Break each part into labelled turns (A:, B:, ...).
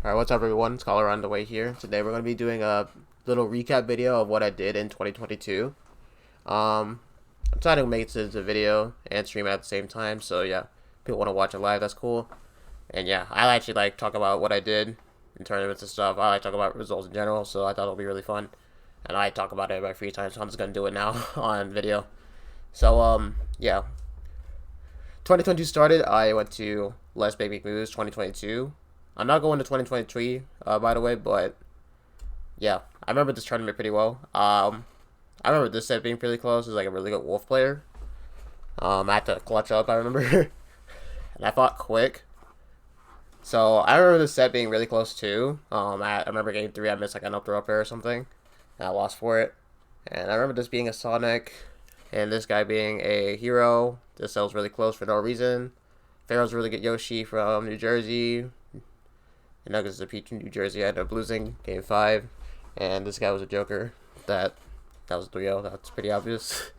A: Alright, what's up everyone? It's Colorondo8 here. Today we're going to be doing a little recap video of what I did in 2022. I'm trying to make this a video and stream it at the same time, so yeah, if people want to watch it live, that's cool. And yeah, I actually like talk about what I did in tournaments and stuff. I like talk about results in general, so I thought it would be really fun. And I talk about it in my free time, so I'm just going to do it now on video. So, yeah. 2022 started, I went to Less Baby Moves 2022. I'm not going to 2023, by the way, but yeah, I remember this tournament pretty well. I remember this set being pretty close. It was like a really good wolf player. I had to clutch up, I remember, and I fought quick. So I remember this set being really close too. I remember game 3, I missed like an up throw up air or something, and I lost for it. And I remember this being a Sonic, and this guy being a hero. This set was really close for no reason. Pharaoh's really good Yoshi from New Jersey. You know, because it's a Peach in New Jersey, I ended up losing game 5, and this guy was a Joker. That was 3-0. That's pretty obvious.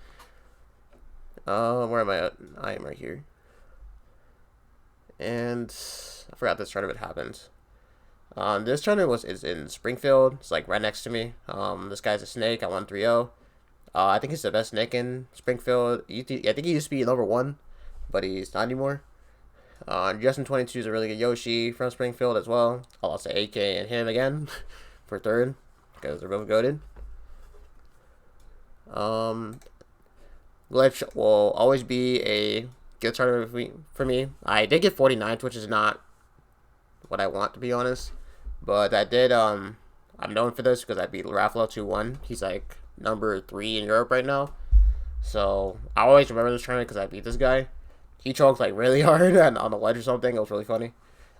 A: Where am I at? I am right here. And I forgot this tournament happened. This tournament is in Springfield. It's like right next to me. This guy's a snake. I won 3-0. I think he's the best snake in Springfield. I think he used to be number 1, but he's not anymore. Justin 22 is a really good Yoshi from Springfield as well. I lost to AK and him again for 3rd because they're both goated. Glitch will always be a good tournament for me. I did get 49th, which is not what I want, to be honest. But I did, I'm known for this because I beat Raffalo 2-1. He's like number 3 in Europe right now. So I always remember this tournament because I beat this guy. He choked like really hard on the ledge or something. It was really funny.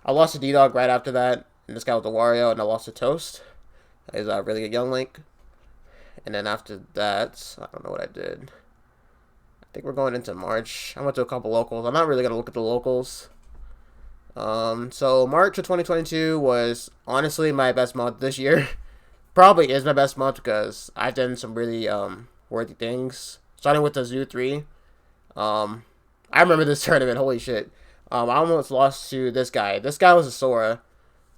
A: I lost to D-Dog right after that. And this guy was a Wario, and I lost to Toast. He's a really good Young Link. And then after that, I don't know what I did. I think we're going into March. I went to a couple locals. I'm not really going to look at the locals. So March of 2022 was honestly my best month this year. Probably is my best month because I've done some really worthy things. Starting with the Zoo 3. I remember this tournament. Holy shit! I almost lost to this guy. This guy was a Sora,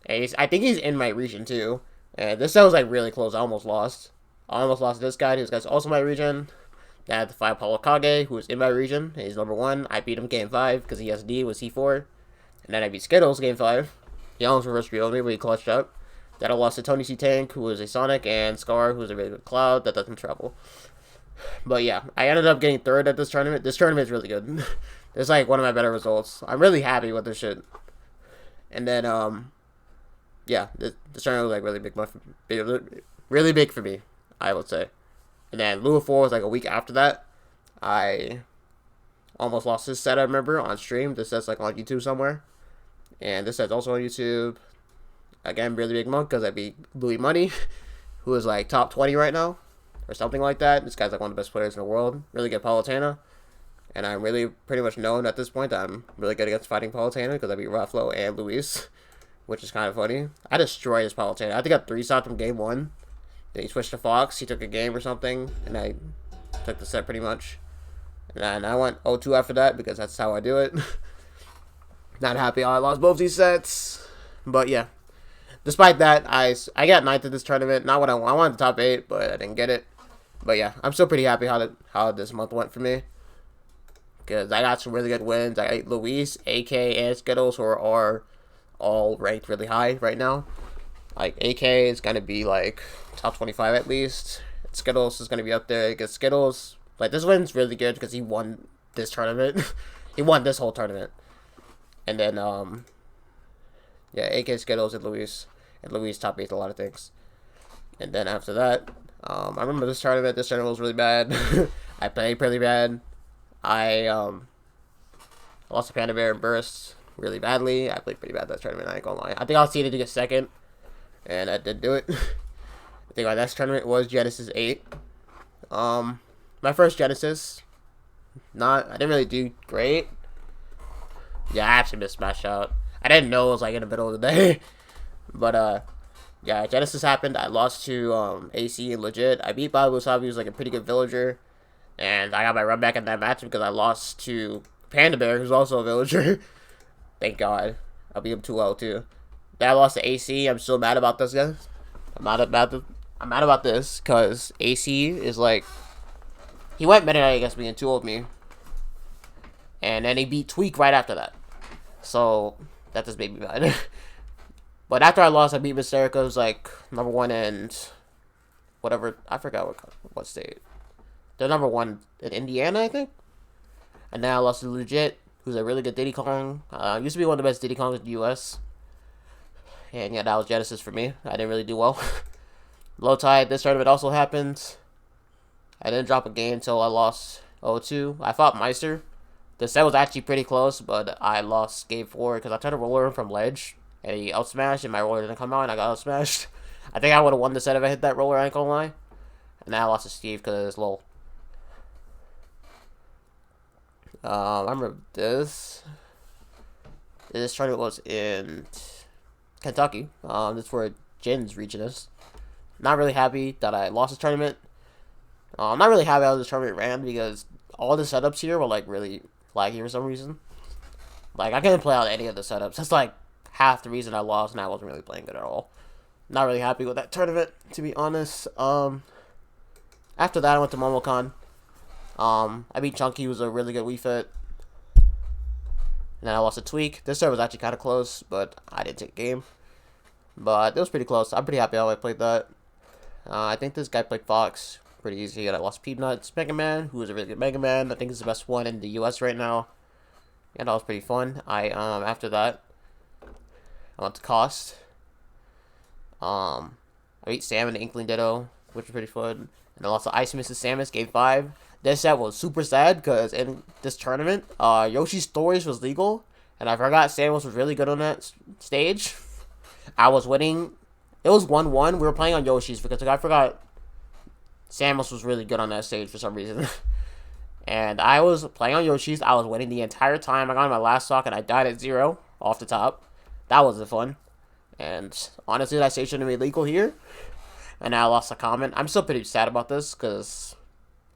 A: and I think he's in my region too. And this set was like really close. I almost lost. I almost lost to this guy. This guy's also my region. Then I had to fight Paulo Kage, who was in my region. And he's number 1. I beat him game 5 because he has D with C4. And then I beat Skittles game 5. He almost reverse reeled me, but he clutched up. Then I lost to Tony C Tank, who was a Sonic, and Scar, who was a really good Cloud that doesn't travel. But yeah, I ended up getting 3rd at this tournament. This tournament is really good. It's like one of my better results. I'm really happy with this shit. And then, yeah, this tournament was like really big for me, I would say. And then Lua 4 was like a week after that. I almost lost this set, I remember, on stream. This set's like on YouTube somewhere. And this set's also on YouTube. Again, really big month because I beat Louis Money, who is like top 20 right now. Or something like that. This guy's like one of the best players in the world. Really good Palutena. And I'm really pretty much known at this point that I'm really good against fighting Palutena because I beat Raffalo and Luis, which is kind of funny. I destroyed his Palutena. I think I 3-stopped him game 1. Then he switched to Fox. He took a game or something. And I took the set pretty much. And then I went 0-2 after that because that's how I do it. Not happy I lost both these sets. But yeah. Despite that, I got 9th at this tournament. Not what I want. I wanted the top 8, but I didn't get it. But yeah, I'm still pretty happy how this month went for me. Because I got some really good wins. I got Luis, AK, and Skittles, who are all ranked really high right now. Like, AK is going to be like top 25 at least. Skittles is going to be up there. Because Skittles, like, this win's really good because he won this tournament. He won this whole tournament. And then, yeah, AK, Skittles, and Luis. And Luis top 8 a lot of things. And then after that, I remember this tournament. This tournament was really bad. I played pretty bad. I lost to Panda Bear and Burst really badly. I played pretty bad that tournament, I ain't gonna lie. I think I was seeded to get 2nd, and I did do it. I think my next tournament was Genesis 8. My first Genesis, I didn't really do great. Yeah, I actually missed Smash Out. I didn't know it was like in the middle of the day. But, yeah, Genesis happened. I lost to AC and Legit. I beat Bob Wasabi, who's like a pretty good villager. And I got my run back in that match because I lost to Panda Bear, who's also a villager. Thank God. I beat him 2-0 too. That I lost to AC. I'm still mad about this, guys. I'm mad about this because AC is like, he went Meta Knight against me and 2-0'd me, and then he beat Tweak right after that. So that just made me mad. But after I lost, I beat Mysterica, who's like #1 and whatever. I forgot what state. They're #1 in Indiana, I think. And then I lost to Legit, who's a really good Diddy Kong. Used to be one of the best Diddy Kongs in the U.S. And yeah, that was Genesis for me. I didn't really do well. Low Tide, this tournament also happened. I didn't drop a game until I lost 0-2. I fought Meister. The set was actually pretty close, but I lost game 4 because I tried to roller him from ledge, and he out smashed, and my roller didn't come out, and I got out smashed. I think I would have won the set if I hit that roller, I ain't gonna lie. And then I lost to Steve because it's low. I remember this. This tournament was in Kentucky. This is where Jin's region is. Not really happy that I lost this tournament. I'm not really happy how this tournament ran because all the setups here were like really laggy for some reason. Like I couldn't play out any of the setups. That's like half the reason I lost, and I wasn't really playing good at all. Not really happy with that tournament, to be honest. After that, I went to MomoCon. I beat Chunky, who was a really good Wii Fit. And then I lost to Tweak. This server was actually kind of close, but I didn't take a game. But it was pretty close. I'm pretty happy how I played that. I think this guy played Fox pretty easy, and I lost Peanuts. Mega Man, who was a really good Mega Man. I think he's the best one in the US right now. And that was pretty fun. After that, I went to Cost. I beat Sam and the Inkling Ditto, which was pretty fun. And I lost to Ice Mrs. Samus, game 5. This set was super sad because in this tournament, Yoshi's Stories was legal, and I forgot Samus was really good on that stage. I was winning. It was 1-1. We were playing on Yoshi's because I forgot Samus was really good on that stage for some reason. And I was playing on Yoshi's. I was winning the entire time. I got on my last stock, and I died at 0 off the top. That wasn't fun. And honestly, that stage shouldn't be legal here. And I lost a comment. I'm still pretty sad about this because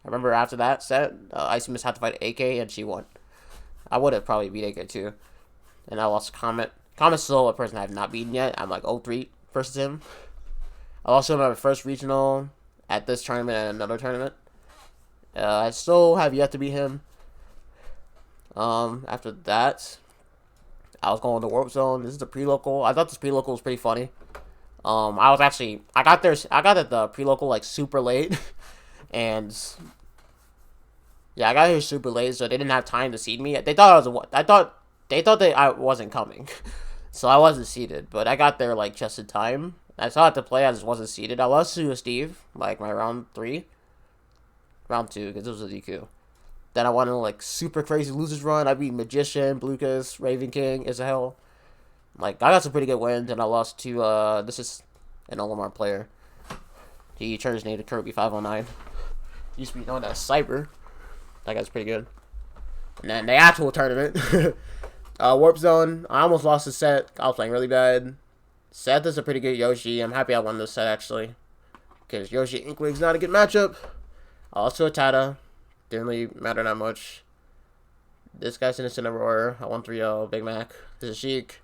A: I remember after that set, Icy Miss had to fight AK and she won. I would have probably beat AK too. And I lost a comment. Comment's still a person I have not beaten yet. I'm like 0-3 versus him. I lost him at my first regional at this tournament and another tournament. I still have yet to beat him. After that, I was going to Warp Zone. This is the pre-local. I thought this pre-local was pretty funny. I got at the pre-local like super late, and yeah, I got here super late, so they didn't have time to seed me. They thought I wasn't coming, so I wasn't seated. But I got there like just in time. I still had to play. I just wasn't seated. I lost to Steve like my round 2 because it was a DQ. Then I went on like super crazy losers run. I beat Magician, Blucas, Raven King, Isahel. Like, I got some pretty good wins, and I lost to, this is an Olimar player. He turned his name to Kirby509. Used to be known as Cyber. That guy's pretty good. And then the actual tournament. Warp Zone, I almost lost the set. I was playing really bad. Seth is a pretty good Yoshi. I'm happy I won this set, actually. Because Yoshi Inkling's not a good matchup. I lost to a Tata. Didn't really matter that much. This guy's Innocent Aurora. I won 3-0. Big Mac. This is Sheik.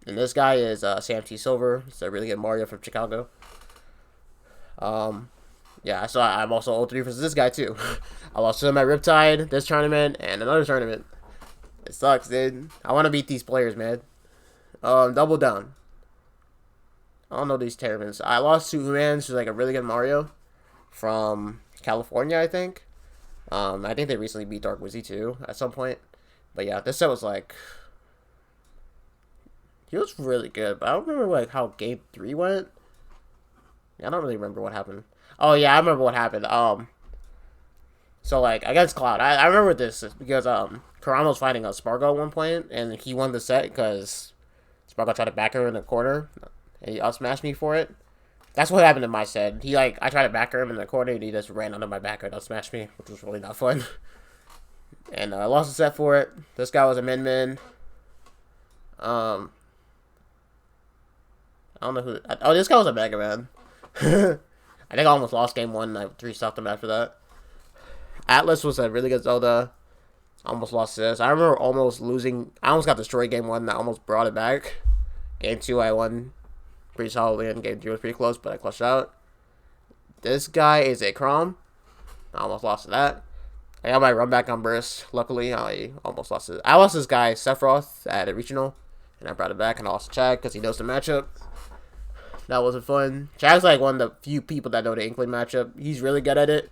A: And this guy is Sam T. Silver. He's a really good Mario from Chicago. Yeah, so I'm also 0-3 versus this guy, too. I lost to him at Riptide, this tournament, and another tournament. It sucks, dude. I want to beat these players, man. Double down. I don't know these tournaments. I lost to Humans, who's like a really good Mario from California, I think. I think they recently beat Dark Wizzy, too, at some point. But yeah, this set was like... He was really good, but I don't remember like how game 3 went. Yeah, I don't really remember what happened. Oh yeah, I remember what happened. So like against Cloud, I remember this because Karama was fighting a Spargo at one point, and he won the set because Spargo tried to back her in the corner, and he smashed me for it. That's what happened in my set. I tried to back her in the corner, and he just ran under my backer and smashed me, which was really not fun. And I lost the set for it. This guy was a min. I don't know who... Oh, this guy was a Mega Man. I think I almost lost game 1, and I 3-stopped him after that. Atlas was a really good Zelda. I almost lost this. I remember almost losing... I almost got destroyed game 1, and I almost brought it back. Game 2, I won pretty solidly, and Game 3 was pretty close, but I clutched out. This guy is a Crom. I almost lost to that. I got my run back on burst. Luckily, I almost lost it. I lost this guy, Sephiroth, at a regional, and I brought it back, and I lost to Chad because he knows the matchup. That wasn't fun. Chad's like one of the few people that know the Inkling matchup. He's really good at it.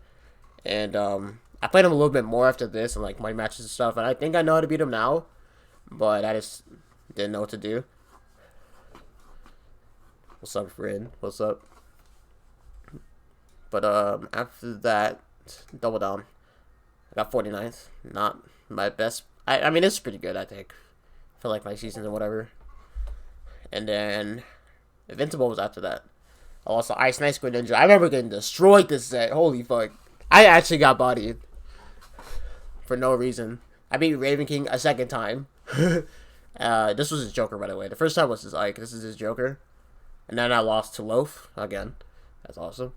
A: And I played him a little bit more after this and like my matches and stuff. And I think I know how to beat him now. But I just didn't know what to do. What's up, friend? What's up? But after that, double down. I got 49th. Not my best. I mean, it's pretty good, I think. For like my seasons and whatever. And then Invincible was after that. I lost the Ice Knight Squid Ninja. I remember getting destroyed this set. Holy fuck. I actually got bodied. For no reason. I beat Raven King a second time. This was his Joker, by the way. The first time was his Ike. This is his Joker. And then I lost to Loaf again. That's awesome.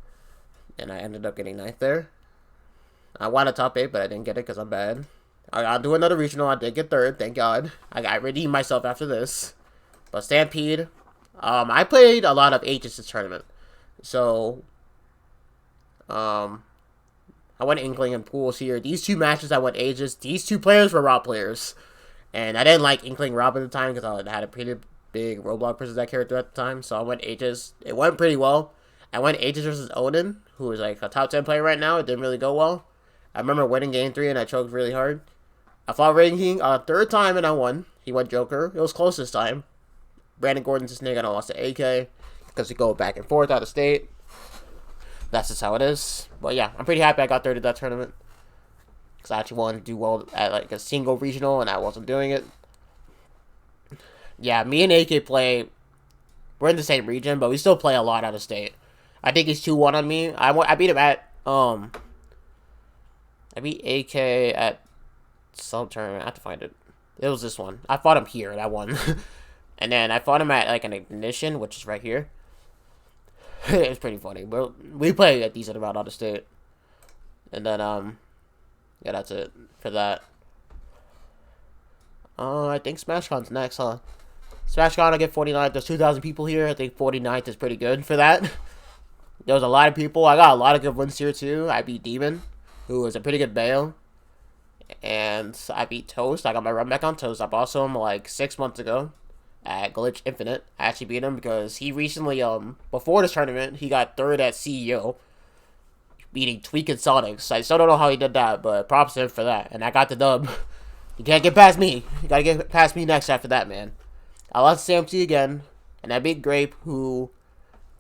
A: And I ended up getting 9th there. I won a top 8, but I didn't get it because I'm bad. I'll do another regional. I did get 3rd. Thank God. I redeemed myself after this. But Stampede. I played a lot of Aegis this tournament. So, I went Inkling and Pools here. These 2 matches I went Aegis. These 2 players were Rob players. And I didn't like Inkling Rob at the time because I had a pretty big Roblox versus that character at the time. So I went Aegis. It went pretty well. I went Aegis versus Odin, who is like a top 10 player right now. It didn't really go well. I remember winning game 3 and I choked really hard. I fought Raven King a 3rd time and I won. He went Joker. It was close this time. Brandon Gordon's his nigga and I lost to AK because we go back and forth out of state. That's just how it is. But yeah, I'm pretty happy I got 3rd at that tournament. Because I actually wanted to do well at like a single regional and I wasn't doing it. Yeah, me and AK play. We're in the same region, but we still play a lot out of state. I think he's 2-1 on me. I beat him at I beat AK at some tournament. I have to find it. It was this one. I fought him here and I won. And then I fought him at like an Ignition, which is right here. It was pretty funny. But we play a decent amount out of state. And then yeah, that's it for that. I think SmashCon's next, huh? SmashCon, I get 49th. There's 2,000 people here. I think 49th is pretty good for that. There was a lot of people. I got a lot of good wins here, too. I beat Demon, who was a pretty good bail. And I beat Toast. I got my run back on Toast. I bought him like 6 months ago at Glitch Infinite. I actually beat him because he recently, before this tournament, he got 3rd at CEO, beating Tweak and Sonics. I still don't know how he did that, but props to him for that. And I got the dub. You can't get past me. You gotta get past me next after that, man. I lost Stampede again, and I beat Grape, who...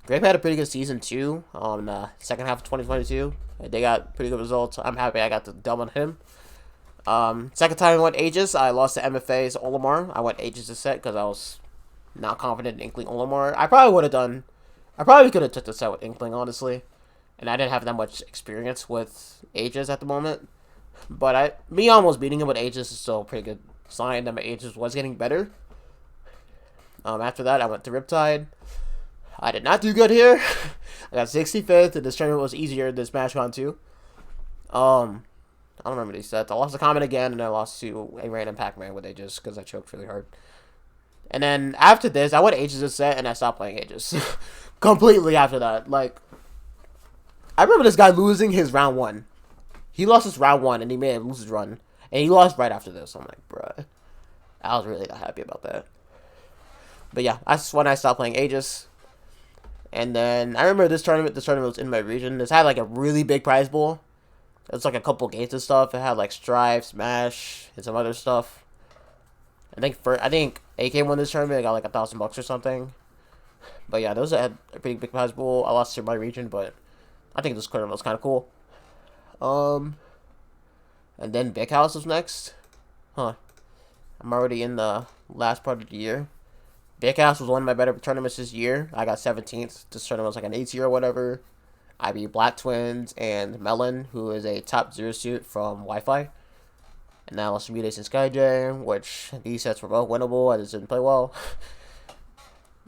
A: Grape had a pretty good season, too, on the second half of 2022. They got pretty good results. I'm happy I got the dub on him. Second time I went Aegis, I lost to MFA's Olimar. I went Aegis this set because I was not confident in Inkling Olimar. I probably could have took the set with Inkling, honestly. And I didn't have that much experience with Aegis at the moment. But me almost beating him with Aegis is still a pretty good sign that my Aegis was getting better. After that, I went to Riptide. I did not do good here. I got 65th, and this tournament was easier than SmashCon 2. I don't remember these sets. I lost the Comet again, and I lost to a random Pac-Man with Aegis because I choked really hard. And then after this, I went Aegis this set, and I stopped playing Aegis. Completely after that. Like, I remember this guy losing his round 1. He lost his round 1, and he made him lose his run. And he lost right after this. I'm like, bruh. I was really not happy about that. But yeah, that's when I stopped playing Aegis. And then, I remember this tournament was in my region. This had like a really big prize pool. It was like a couple games and stuff. It had like Strive, Smash, and some other stuff. I think AK won this tournament. I got like $1,000 or something. But yeah, those had a pretty big prize pool. I lost to my region, but I think this tournament was kind of cool. And then Big House was next. Huh. I'm already in the last part of the year. Big House was one of my better tournaments this year. I got 17th. This tournament was like an 8-0 or whatever. I beat Black Twins and Melon, who is a top 0 suit from Wi-Fi. And now I lost to Mutates and Skyjam, which these sets were both winnable. I just didn't play well.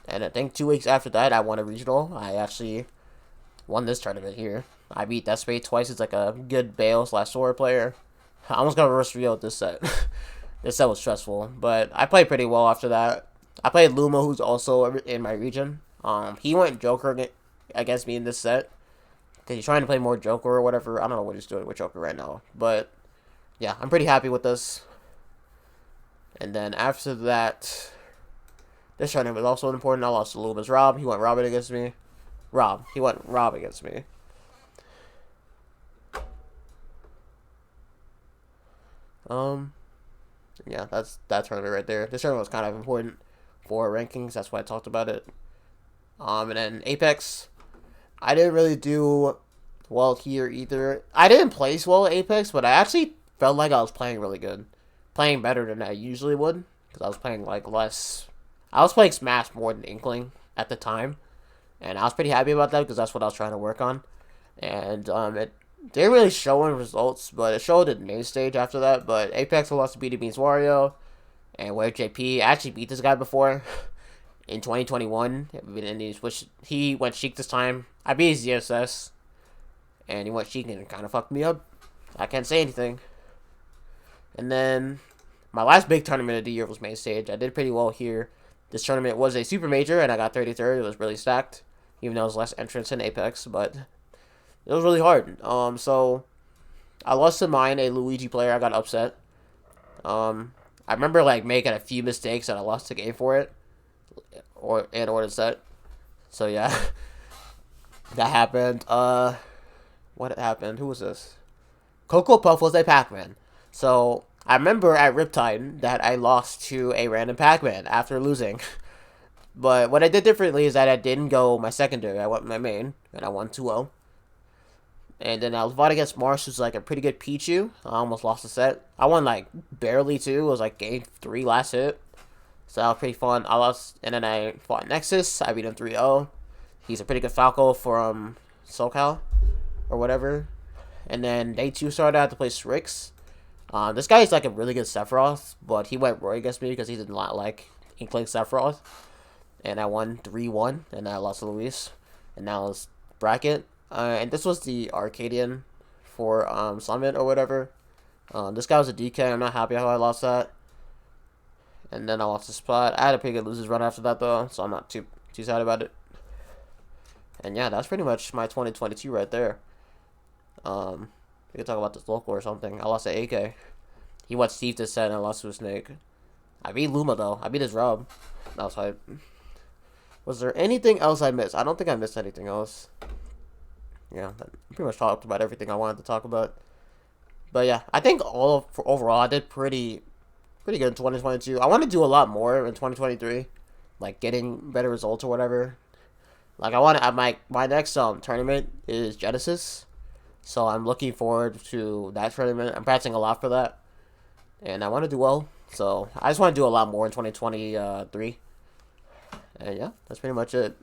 A: And I think 2 weeks after that, I won a regional. I actually won this tournament here. I beat Deathspade twice. It's like a good Bale/Sora player. I almost got reverse reveal with this set. This set was stressful, but I played pretty well after that. I played Luma, who's also in my region. He went Joker against me in this set. Because he's trying to play more Joker or whatever. I don't know what he's doing with Joker right now. But, yeah, I'm pretty happy with this. And then after that, this tournament was also important. I lost to Luma's Rob. He went Robin against me. He went Rob against me. Yeah, that's that tournament right there. This tournament was kind of important for rankings. That's why I talked about it. And then Apex, I didn't really do well here either. I didn't place well at Apex, but I actually felt like I was playing really good, playing better than I usually would, because I was playing like less. I was playing Smash more than Inkling at the time, and I was pretty happy about that because that's what I was trying to work on. And it didn't really show in results, but it showed in the main stage after that. But Apex lost to BD Beans Wario and Wave JP. I actually beat this guy before in 2021, and he went Sheik this time. I beat his ZSS, and he went Sheik and it kind of fucked me up. I can't say anything. And then my last big tournament of the year was main stage. I did pretty well here. This tournament was a super major, and I got 33rd. It was really stacked, even though it was less entrance in Apex, but it was really hard. So I lost to mine, a Luigi player. I got upset. I remember like making a few mistakes, and I lost the game for it, or the set. So yeah, that happened. What happened? Who was this? Coco Puff was a Pac-Man. So I remember at Riptide that I lost to a random Pac-Man after losing. But what I did differently is that I didn't go my secondary. I went my main, and I won 2-0. And then I was fighting against Mars, who's like a pretty good Pichu. I almost lost the set. I won like barely too. It was like game 3 last hit. So that was pretty fun. I lost, and then I fought Nexus. I beat him 3-0. He's a pretty good Falco from SoCal or whatever. And then day 2 started, I had to play Strix. This guy is like a really good Sephiroth, but he went Roy against me because he did not like Inkling Sephiroth. And I won 3-1, and I lost to Luis. And now it's bracket. And this was the Arcadian for Summit or whatever. This guy was a DK. I'm not happy how I lost that. And then I lost the spot. I had a pretty good losers run after that though, so I'm not too sad about it. And yeah, that's pretty much my 2022 right there. We could talk about this local or something. I lost to AK. He went Steve this set and I lost to a Snake. I beat Luma though. I beat his Rob. That was hype. Was there anything else I missed? I don't think I missed anything else. Yeah, I pretty much talked about everything I wanted to talk about. But yeah, I think overall I did pretty good in 2022. I want to do a lot more in 2023, like getting better results or whatever. Like I want to. My next tournament is Genesis, so I'm looking forward to that tournament. I'm practicing a lot for that, and I want to do well. So I just want to do a lot more in 2023. And yeah, that's pretty much it.